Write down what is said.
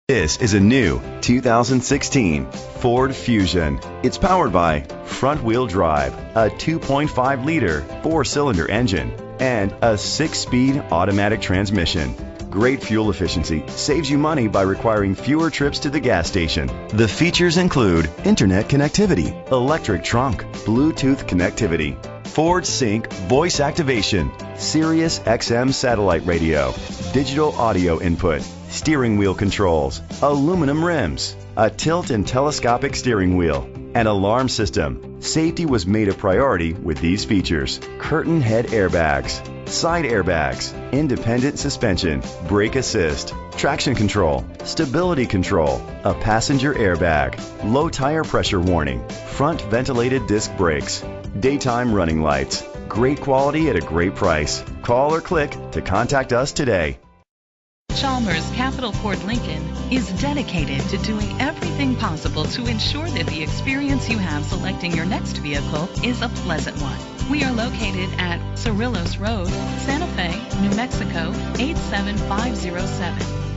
This is a new 2016 Ford Fusion. It's powered by front-wheel drive, a 2.5-liter four-cylinder engine, and a 6-speed automatic transmission. Great fuel efficiency saves you money by requiring fewer trips to the gas station. The features include internet connectivity, electric trunk, Bluetooth connectivity, Ford Sync voice activation, Sirius XM satellite radio, digital audio input, steering wheel controls, aluminum rims, a tilt and telescopic steering wheel, an alarm system. Safety was made a priority with these features: curtain head airbags, side airbags, independent suspension, brake assist, traction control, stability control, a passenger airbag, low tire pressure warning, front ventilated disc brakes, daytime running lights. Great quality at a great price. Call or click to contact us today. Chalmers Capital Ford Lincoln is dedicated to doing everything possible to ensure that the experience you have selecting your next vehicle is a pleasant one. We are located at Cerrillos Road, Santa Fe, New Mexico 87507.